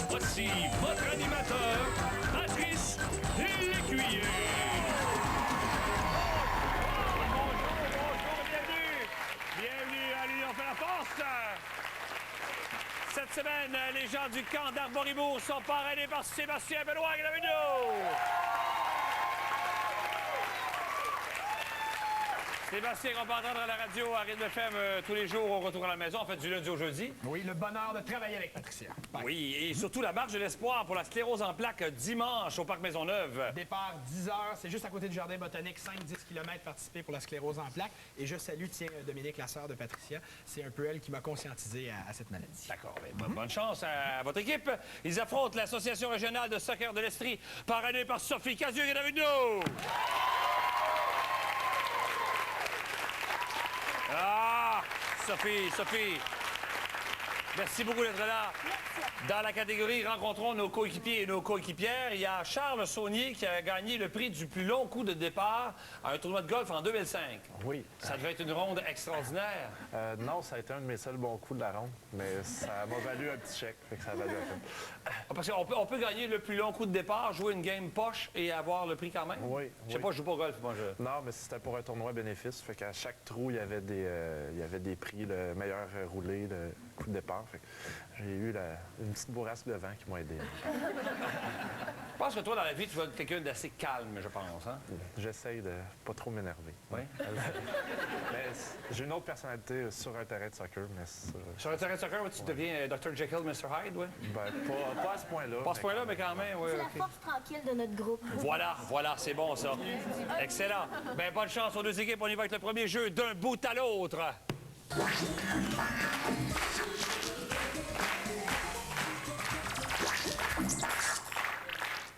Voici votre animateur, Patrice Lécuyer. Bonjour, bienvenue. Bienvenue à l'Union fait la force. Cette semaine, les gens du camp d'Arboribourg sont parrainés par Sébastien Benoît à la vidéo. Sébastien, on peut entendre à la radio à Rythme FM tous les jours au retour à la maison, en fait, du lundi au jeudi. Oui, le bonheur de travailler avec Patricia. Bye. Oui, et surtout la marche de l'espoir pour la sclérose en plaques dimanche au Parc Maisonneuve. Départ 10 h, c'est juste à côté du Jardin botanique, 5-10 km participés pour la sclérose en plaques. Et je salue, tiens, Dominique, la sœur de Patricia. C'est un peu elle qui m'a conscientisé à cette maladie. D'accord, bonne chance à votre équipe. Ils affrontent l'Association régionale de soccer de l'Estrie, parrainée par Sophie Casieux qui est avec nous. Ah, Sophie. Merci beaucoup d'être là. Dans la catégorie Rencontrons nos coéquipiers et nos coéquipières, il y a Charles Saunier qui a gagné le prix du plus long coup de départ à un tournoi de golf en 2005. Oui. Ça devait être une ronde extraordinaire. Non, ça a été un de mes seuls bons coups de la ronde, mais ça m'a valu un petit chèque, fait que ça a valu la peine. Parce qu'on peut gagner le plus long coup de départ, jouer une game poche et avoir le prix quand même. Oui. Je sais pas, je joue pas au golf, moi. Non, mais c'était pour un tournoi bénéfice, fait qu'à chaque trou, il y avait des prix, le meilleur roulé, le coup de départ. Fait que j'ai eu une petite bourrasque de vent qui m'a aidé. Je pense que toi, dans la vie, tu vas être quelqu'un d'assez calme, je pense. Hein? J'essaye de pas trop m'énerver. Oui. Mais j'ai une autre personnalité sur un terrain de soccer, mais Sur le terrain de soccer, tu deviens Dr. Jekyll, Mr. Hyde, oui? Ben, pas à ce point-là. Pas à ce point-là, mais quand même, oui. C'est la force tranquille de notre groupe. Voilà, c'est bon, ça. Excellent. Ben, bonne chance aux deux équipes. On y va avec le premier jeu d'un bout à l'autre.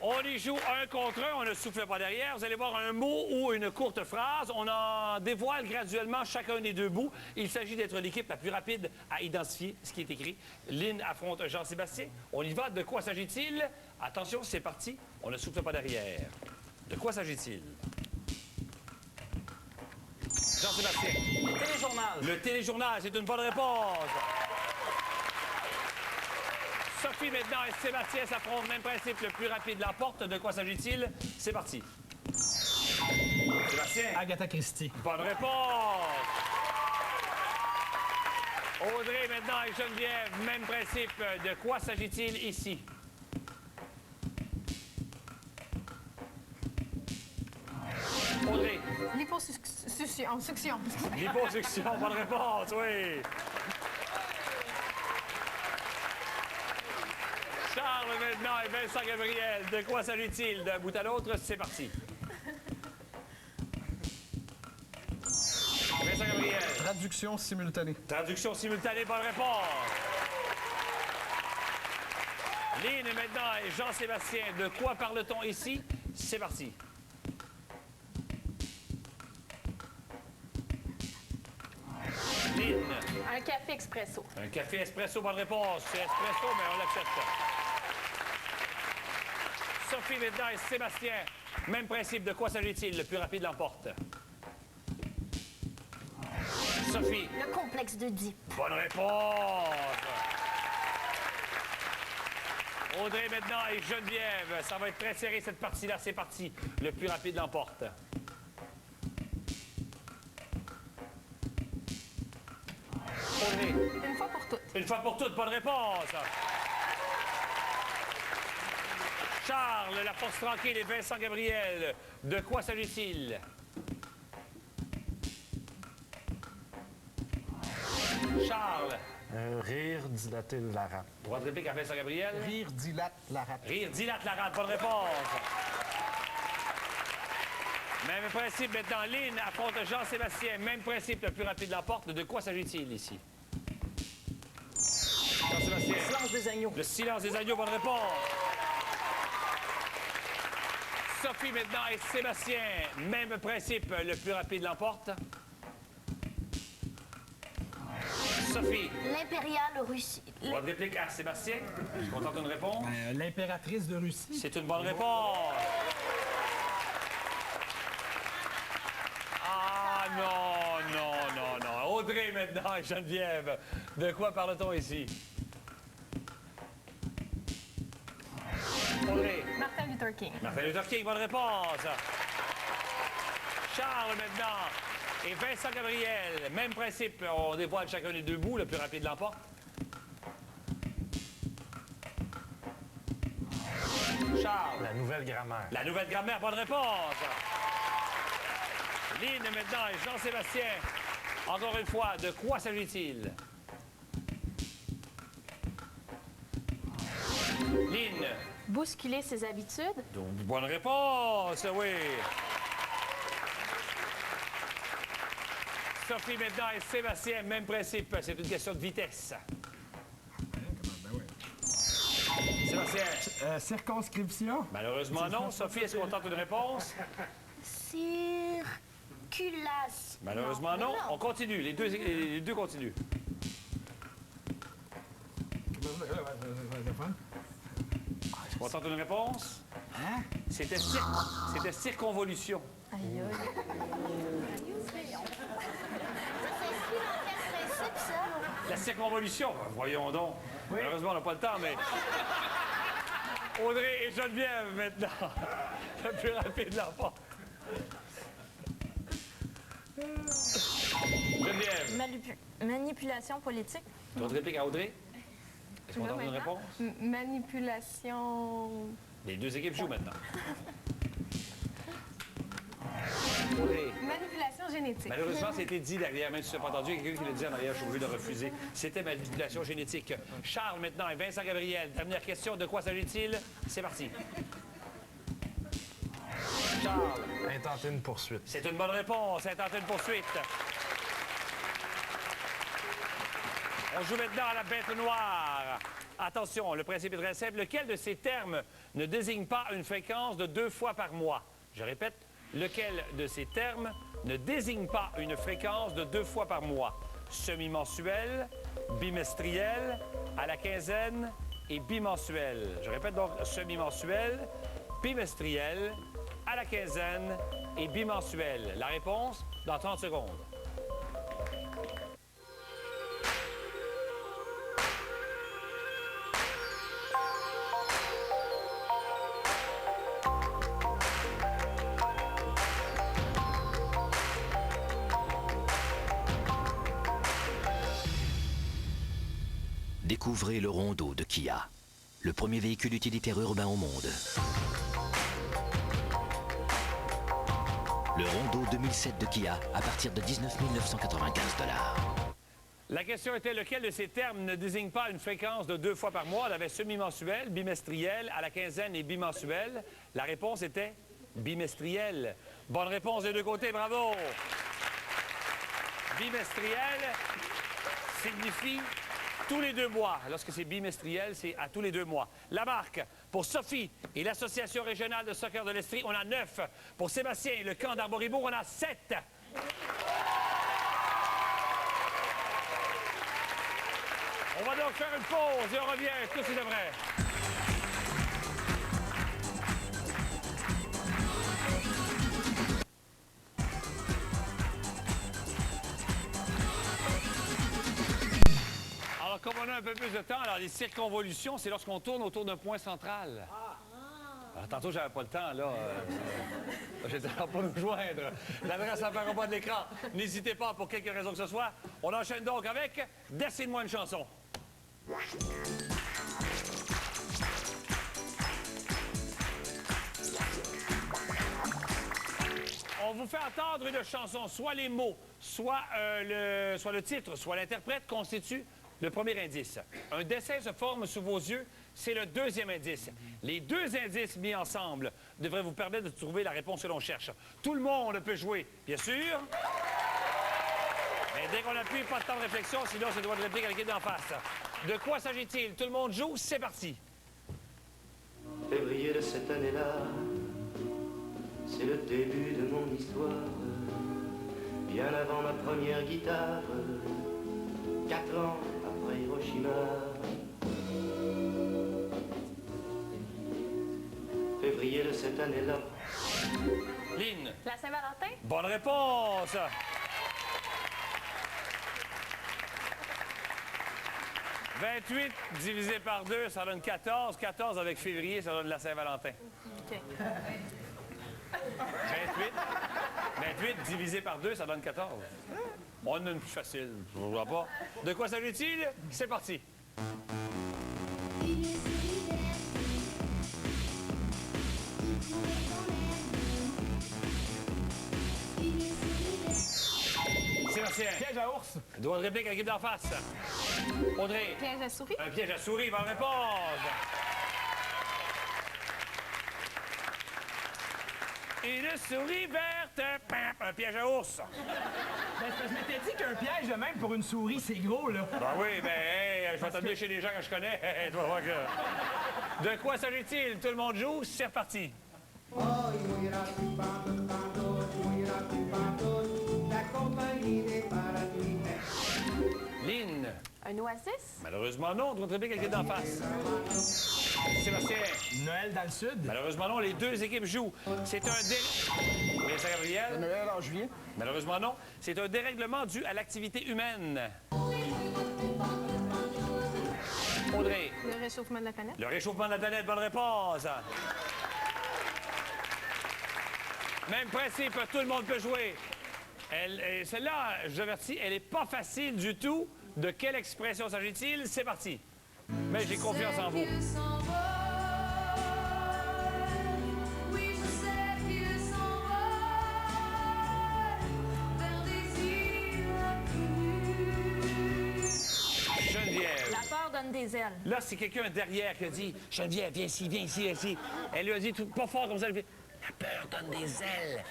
On y joue un contre un, on ne souffle pas derrière. Vous allez voir un mot ou une courte phrase. On en dévoile graduellement chacun des deux bouts. Il s'agit d'être l'équipe la plus rapide à identifier ce qui est écrit. Lynn affronte Jean-Sébastien. On y va. De quoi s'agit-il? Attention, c'est parti. On ne souffle pas derrière. De quoi s'agit-il? Jean-Sébastien. Le téléjournal. Le téléjournal, c'est une bonne réponse. Sophie maintenant et Sébastien s'affrontent. Même principe, le plus rapide l'emporte. De quoi s'agit-il? C'est parti. Sébastien. Agatha Christie. Bonne réponse. Audrey maintenant et Geneviève. Même principe. De quoi s'agit-il ici? Audrey. Liposuction. Liposuction. Bonne réponse, oui. Charles maintenant et Vincent Gabriel. De quoi s'agit-il? D'un bout à l'autre, c'est parti. Vincent Gabriel. Traduction simultanée. Traduction simultanée, bonne réponse. Lynn et maintenant et Jean-Sébastien. De quoi parle-t-on ici? C'est parti. Lynn. Un café expresso. Un café espresso, bonne réponse. C'est espresso, mais on l'accepte pas. Sophie maintenant et Sébastien. Même principe, de quoi s'agit-il? Le plus rapide l'emporte. Sophie. Le complexe de Deep. Bonne réponse. Audrey maintenant et Geneviève. Ça va être très serré cette partie-là. C'est parti. Le plus rapide l'emporte. Audrey. Une fois pour toutes. Une fois pour toutes, bonne réponse. Charles, la force tranquille et Vincent Gabriel. De quoi s'agit-il? Charles. Rire, dilater la rate. Droit de réplique à Vincent Gabriel. Rire dilate la rate. Rire dilate la rate, bonne réponse. Même principe maintenant. Lynn affronte Jean-Sébastien. Même principe, le plus rapide l'emporte. De quoi s'agit-il ici? Jean-Sébastien. Le silence des agneaux. Le silence des agneaux, bonne réponse. Sophie maintenant et Sébastien. Même principe, le plus rapide l'emporte. Sophie. L'impériale Russie. Droit de réplique à Sébastien. Je suis content d'une réponse. L'impératrice de Russie. C'est une bonne réponse. non. Audrey maintenant et Geneviève. De quoi parle-t-on ici? Audrey. Martin Luther King. Martin Luther King, bonne réponse. Charles maintenant. Et Vincent Gabriel. Même principe, on dévoile chacun des deux bouts, le plus rapide l'emporte. Charles. La nouvelle grammaire. La nouvelle grammaire, bonne réponse. Lynn maintenant et Jean-Sébastien. Encore une fois, de quoi s'agit-il? Lynn. Bousculer ses habitudes. Donc, bonne réponse, oui. Sophie maintenant et Sébastien, même principe. C'est une question de vitesse. Sébastien. Circonscription. Malheureusement non. Sophie, est-ce qu'on tente une réponse? Circulation. Malheureusement non. On continue. Les deux continuent. Est-ce qu'on tente une réponse? Hein? C'était circonvolution. Aïe, aïe. Principe, ça. La circonvolution, voyons donc. Malheureusement, on n'a pas le temps, mais... Audrey et Geneviève, maintenant. Le plus rapide l'emporte. Geneviève. Manipulation politique. D'autres répliques à Audrey? Est-ce qu'on tente une réponse? Manipulation. Les deux équipes jouent maintenant. Audrey. Manipulation génétique. Malheureusement, c'était dit derrière, même si tu n'as pas entendu, il y a quelqu'un qui l'a dit en arrière, je suis obligé de refuser. C'était manipulation génétique. Charles, maintenant, et Vincent Gabriel. Dernière question, de quoi s'agit-il? C'est parti. Charles. Intenter une poursuite. C'est une bonne réponse. Intenter une poursuite. On joue maintenant à la bête noire. Attention, le principe est très simple. Lequel de ces termes ne désigne pas une fréquence de 2 fois par mois? Je répète, lequel de ces termes ne désigne pas une fréquence de 2 fois par mois? Semi-mensuel, bimestriel, à la quinzaine et bimensuel. Je répète donc, semi-mensuel, bimestriel, à la quinzaine et bimensuel. La réponse dans 30 secondes. Découvrez le Rondo de Kia, le premier véhicule utilitaire urbain au monde. Le Rondo 2007 de Kia à partir de 19 995 $. La question était lequel de ces termes ne désigne pas une fréquence de 2 fois par mois? On avait semi-mensuel, bimestriel, à la quinzaine et bimensuel. La réponse était bimestriel. Bonne réponse des deux côtés, bravo! Bimestriel signifie tous les 2 mois. Lorsque c'est bimestriel, c'est à tous les 2 mois. La marque pour Sophie et l'Association régionale de soccer de l'Estrie, on a 9. Pour Sébastien et le camp d'Arboribourg, on a 7. On va donc faire une pause et on revient tout de suite après. Alors, comme on a un peu plus de temps, alors les circonvolutions, c'est lorsqu'on tourne autour d'un point central. Alors, tantôt, j'avais pas le temps, là. J'étais là pour nous joindre. L'adresse apparaît en bas de l'écran. N'hésitez pas, pour quelque raison que ce soit. On enchaîne donc avec « Dessine-moi une chanson ». On vous fait entendre une chanson, soit les mots, soit le titre, soit l'interprète constitue le premier indice. Un dessin se forme sous vos yeux, c'est le deuxième indice. Les 2 indices mis ensemble devraient vous permettre de trouver la réponse que l'on cherche. Tout le monde peut jouer, bien sûr. Mais dès qu'on appuie, pas de temps de réflexion, sinon c'est le droit de réplique à l'équipe d'en face. De quoi s'agit-il? Tout le monde joue, c'est parti. Février de cette année-là, c'est le début de mon histoire. Bien avant ma première guitare, 4 ans après Hiroshima. Février de cette année-là. Lynn. La Saint-Valentin. Bonne réponse. 28 divisé par 2, ça donne 14. 14 avec février, ça donne la Saint-Valentin. OK. 28 divisé par 2, ça donne 14. On a une plus facile, je ne vois pas. De quoi s'agit-il? C'est parti. Sébastien. Piège à ours. Doigt de réplique à l'équipe d'en face. Audrey. Piège à souris. Un piège à souris, bonne réponse. Une souris verte. Un piège à ours. Ben, c'est parce que je m'étais dit qu'un piège de même pour une souris, c'est gros, là. Ben oui, ben, hey, je vais t'amener chez des gens que je connais. Tu vas voir que... De quoi s'agit-il? Tout le monde joue, c'est reparti. Lynn. Un oasis. Malheureusement non, doigt de réplique à l'équipe d'en face. Sébastien. Noël dans le sud. Malheureusement non, les deux équipes jouent. C'est un Oui, ça, Gabriel. Noël en juillet. Malheureusement non. C'est un dérèglement dû à l'activité humaine. Audrey. Le réchauffement de la planète. Le réchauffement de la planète, bonne réponse. Même principe, tout le monde peut jouer. Celle-là, je avertis, elle n'est pas facile du tout. De quelle expression s'agit-il? C'est parti. Mais j'ai confiance en vous. Geneviève. La peur donne des ailes. Là, c'est quelqu'un derrière qui a dit « Geneviève, viens ici, viens ici, viens ici. » Elle lui a dit tout, pas fort comme ça. Elle fait « La peur donne des ailes. »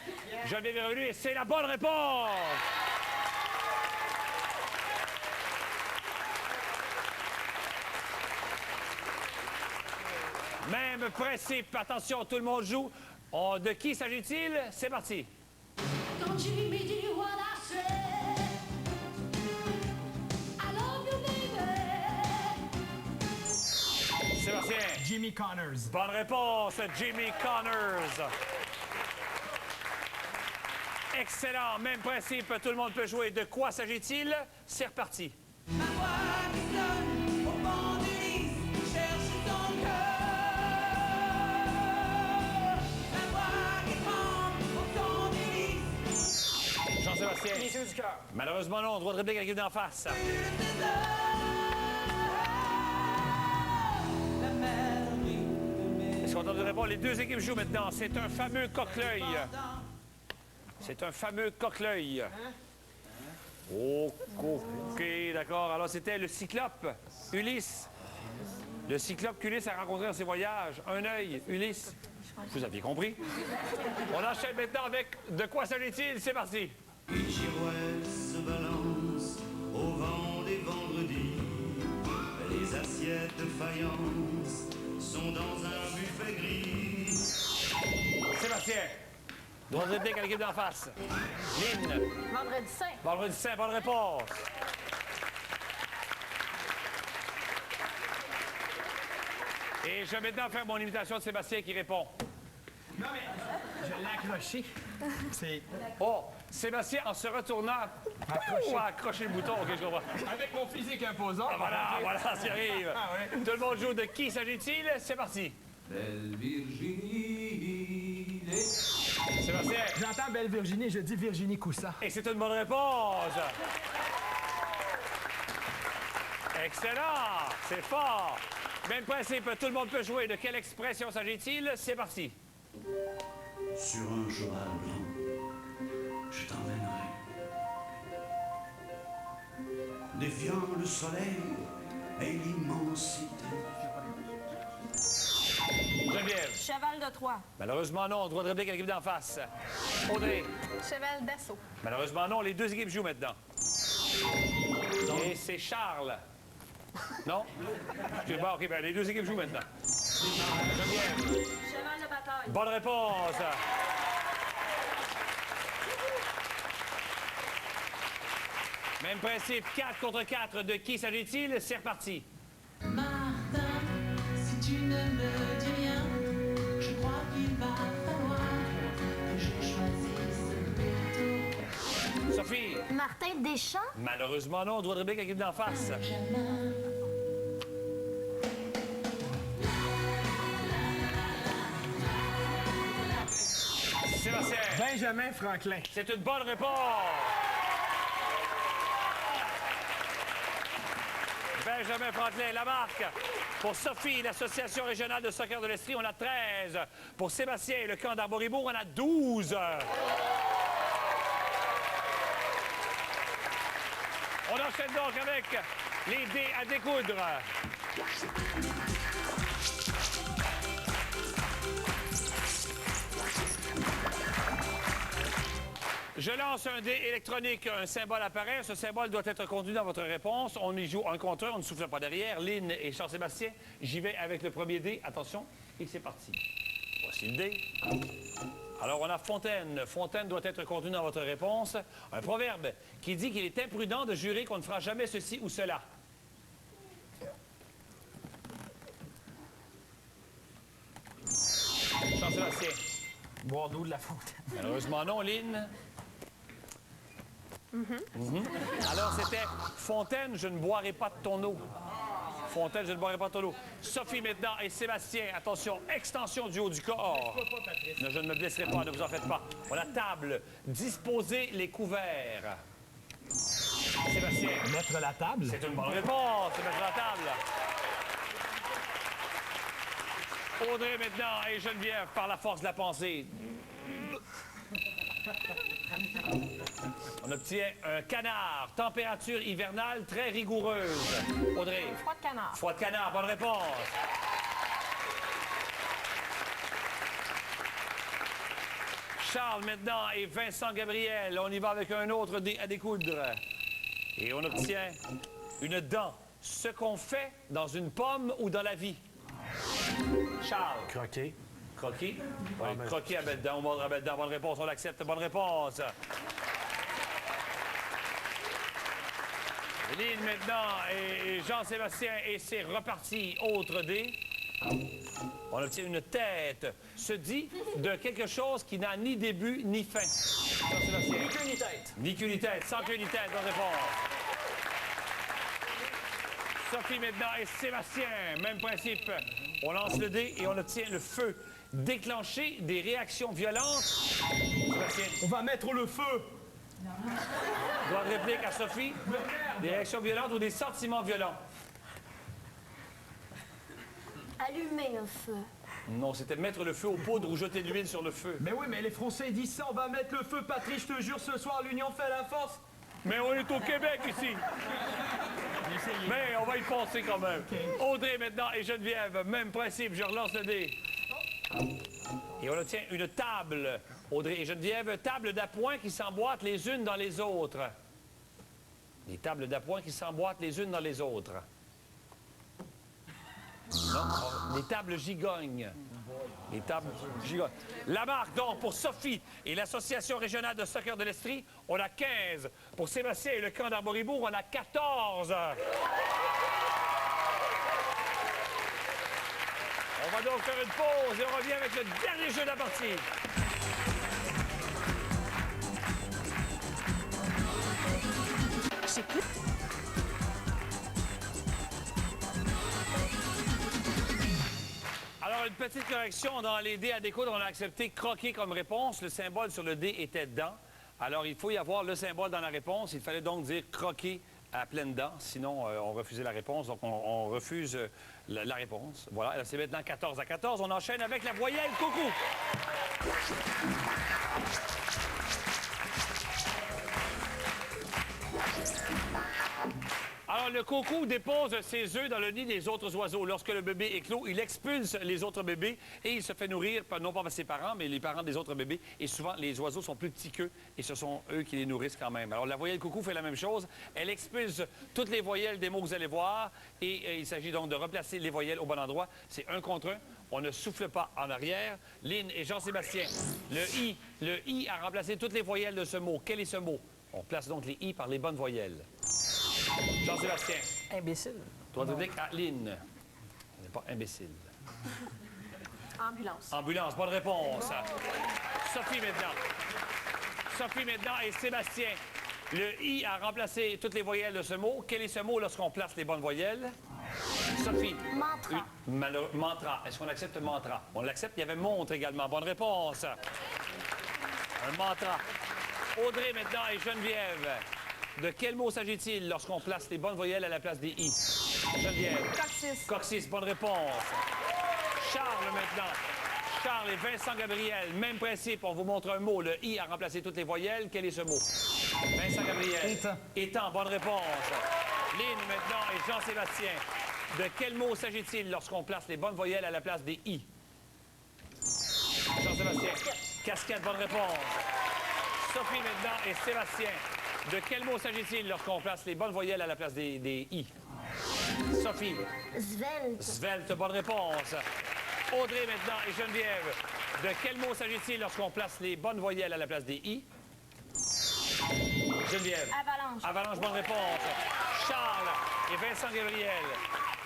Geneviève est revenue et c'est la bonne réponse! Même principe. Attention, tout le monde joue. De qui s'agit-il? C'est parti. Don't you me do what I said? I love you, baby. Sébastien. Jimmy Connors. Bonne réponse, Jimmy Connors. Excellent. Même principe. Tout le monde peut jouer. De quoi s'agit-il? C'est reparti. Ma voix qui sonne au fond du lit, cherche ton cœur. Ma voix qui tremble au fond du lit. Jean-Sébastien. Messieurs du cœur. Malheureusement non. Droit de réplique à l'équipe d'en face. Est-ce qu'on entend de répondre? Les deux équipes jouent maintenant. C'est un fameux coque-l'œil. C'est un fameux coque-l'œil. Oh, OK, d'accord. Alors, c'était le cyclope, Ulysse. Le cyclope qu'Ulysse a rencontré dans ses voyages. Un œil, Ulysse. Vous aviez compris? On enchaîne maintenant avec de quoi s'agit-il? C'est parti. Puis Girouette se balance au vent des vendredis. Les assiettes de faïence sont dans un buffet gris. Sébastien. Droit de réplique à l'équipe d'en face. Lynn. Vendredi saint. Vendredi saint, bonne réponse. Et je vais maintenant faire mon imitation de Sébastien qui répond. Non, mais je l'ai accroché. C'est Oh, Sébastien, en se retournant, a accroché le bouton. OK, je comprends. avec mon physique imposant. Voilà ce qui arrive. Ah ouais. Tout le monde joue. De qui s'agit-il? C'est parti. Belle Virginie, Sébastien. J'entends Belle Virginie, je dis Virginie Coussa. Et c'est une bonne réponse. Excellent. C'est fort. Même principe, tout le monde peut jouer. De quelle expression s'agit-il? C'est parti. sur un cheval blanc, je t'emmènerai. Défiant le soleil et l'immensité. Geneviève. Cheval de Troie. Malheureusement non. Droit de réplique à l'équipe d'en face. Audrey. Cheval d'assaut. Malheureusement non. Les deux équipes jouent maintenant. Et c'est Charles. Non? Excuse-moi, OK, ben les deux équipes jouent maintenant. Geneviève. Cheval de bataille. Bonne réponse. Même principe, 4 contre 4. De qui s'agit-il? C'est reparti. Martin, si tu ne me dis rien, je crois qu'il va falloir que je choisisse plutôt. Sophie. Martin Deschamps. Malheureusement non. Droit de réplique à l'équipe d'en face. Benjamin, Jean-Sébastien. Benjamin Franklin. C'est une bonne réponse. Benjamin Franklin, la marque. Pour Sophie, l'Association régionale de soccer de l'Estrie, on a 13. Pour Sébastien et le camp d'Arboribourg, on a 12. On enchaîne donc avec les dés à découdre. Je lance un dé électronique, un symbole apparaît. Ce symbole doit être conduit dans votre réponse. On y joue un contre un, on ne souffle pas derrière. Lynn et Charles-Sébastien, j'y vais avec le premier dé. Attention, et c'est parti. Voici le dé. Alors, on a Fontaine. Fontaine doit être conduit dans votre réponse. Un proverbe qui dit qu'il est imprudent de jurer qu'on ne fera jamais ceci ou cela. Charles-Sébastien. Boire d'eau de la fontaine. Malheureusement non, Lynn. Alors, c'était Fontaine, je ne boirai pas de ton eau. Fontaine, je ne boirai pas de ton eau. Sophie maintenant et Sébastien, attention, extension du haut du corps. Non, je ne me blesserai pas, ne vous en faites pas. On a table, disposer les couverts. Sébastien. Mettre la table. C'est une bonne réponse, c'est mettre la table. Audrey maintenant et Geneviève, par la force de la pensée. On obtient un canard, température hivernale très rigoureuse. Audrey. Froid de canard. Froid de canard, bonne réponse. Charles maintenant et Vincent Gabriel. On y va avec un autre dé à découdre. Et on obtient une dent. Ce qu'on fait dans une pomme ou dans la vie. Charles. Croquer. Croquis? Oui, croquis à mettre dedans, on mordra à mettre dedans. Bonne réponse, on l'accepte. Bonne réponse. Lynn maintenant et Jean-Sébastien et c'est reparti. Autre dé. On obtient une tête. Se dit de quelque chose qui n'a ni début ni fin. Jean-Sébastien. Ni queue ni tête. Ni queue ni tête. Sans queue ni tête. Bonne réponse. Sophie maintenant et Sébastien. Même principe. On lance le dé et on obtient le feu. Déclencher des réactions violentes. Sébastien. On va mettre le feu. Droit de réplique à Sophie. Des réactions violentes ou des sentiments violents. Allumer un feu. Non, c'était mettre le feu aux poudres ou jeter de l'huile sur le feu. Mais oui, mais les Français disent ça, on va mettre le feu, Patrick, je te jure, ce soir, l'union fait la force. Mais on est au Québec ici. Mais on va y penser quand même. Audrey maintenant et Geneviève, même principe, je relance le dé. Et on obtient une table. Audrey et Geneviève, table d'appoint qui s'emboîtent les unes dans les autres. Des tables d'appoint qui s'emboîtent les unes dans les autres. Non, des tables gigognes. Des tables gigognes. La marque, donc, pour Sophie et l'Association régionale de soccer de l'Estrie, on a 15. Pour Sébastien et le camp d'Arboribourg, on a 14. On va donc faire une pause et on revient avec le dernier jeu de la partie. Alors, une petite correction. Dans les dés à découdre, on a accepté croquer comme réponse. Le symbole sur le dé était dent. Alors, il faut y avoir le symbole dans la réponse. Il fallait donc dire croquer à pleines dents. Sinon, on refusait la réponse. Donc, on refuse la réponse. Voilà. C'est maintenant 14-14. On enchaîne avec la voyelle coucou. Alors, le coucou dépose ses œufs dans le nid des autres oiseaux. Lorsque le bébé éclot, il expulse les autres bébés et il se fait nourrir, non pas par ses parents, mais les parents des autres bébés. Et souvent, les oiseaux sont plus petits qu'eux et ce sont eux qui les nourrissent quand même. Alors, la voyelle coucou fait la même chose. Elle expulse toutes les voyelles des mots que vous allez voir et il s'agit donc de replacer les voyelles au bon endroit. C'est un contre un. On ne souffle pas en arrière. Lynn et Jean-Sébastien, le I a remplacé toutes les voyelles de ce mot. Quel est ce mot? On place donc les I par les bonnes voyelles. Jean-Sébastien. Imbécile. Droit de réplique à Lynn. On n'est pas imbécile. Ambulance. Ambulance, bonne réponse. Sophie maintenant. Sophie maintenant et Sébastien. Le I a remplacé toutes les voyelles de ce mot. Quel est ce mot lorsqu'on place les bonnes voyelles? Sophie. Mantra. Mantra. Est-ce qu'on accepte mantra? On l'accepte. Il y avait montre également. Bonne réponse. Un mantra. Audrey maintenant et Geneviève. De quel mot s'agit-il lorsqu'on place les bonnes voyelles à la place des i? Geneviève. Coccyx. Coccyx, bonne réponse. Charles maintenant. Charles et Vincent Gabriel, même principe. On vous montre un mot. Le i a remplacé toutes les voyelles. Quel est ce mot? Vincent Gabriel. Étang. Étang, bonne réponse. Lynn maintenant et Jean-Sébastien. De quel mot s'agit-il lorsqu'on place les bonnes voyelles à la place des i? Jean-Sébastien. Casquette, bonne réponse. Sophie maintenant et Sébastien. De quel mot s'agit-il lorsqu'on place les bonnes voyelles à la place des i? Sophie. Svelte. Svelte, bonne réponse. Audrey maintenant et Geneviève. De quel mot s'agit-il lorsqu'on place les bonnes voyelles à la place des i? Geneviève. Avalanche. Avalanche, bonne réponse. Charles et Vincent Gabriel.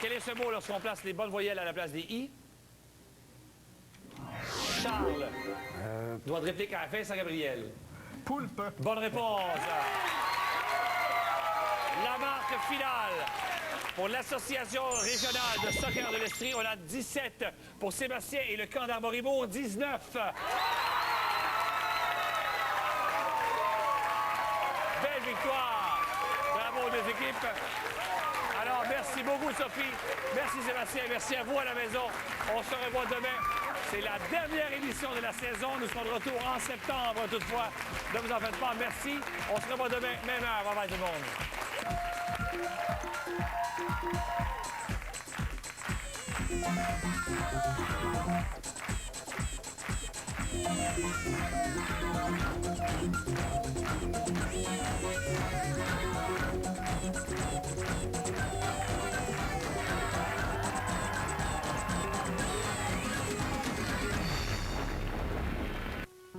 Quel est ce mot lorsqu'on place les bonnes voyelles à la place des i? Charles. Droit de réplique à Vincent Gabriel. Poulpe. Bonne réponse. La marque finale pour l'Association régionale de soccer de l'Estrie. On a 17 pour Sébastien et le camp d'Armoribourg, 19. Belle victoire. Bravo aux deux équipes. Alors, merci beaucoup, Sophie. Merci, Sébastien. Merci à vous à la maison. On se revoit demain. C'est la dernière émission de la saison. Nous serons de retour en septembre, toutefois. Ne vous en faites pas. Merci. On se revoit demain, même heure. Bye bye, tout le monde.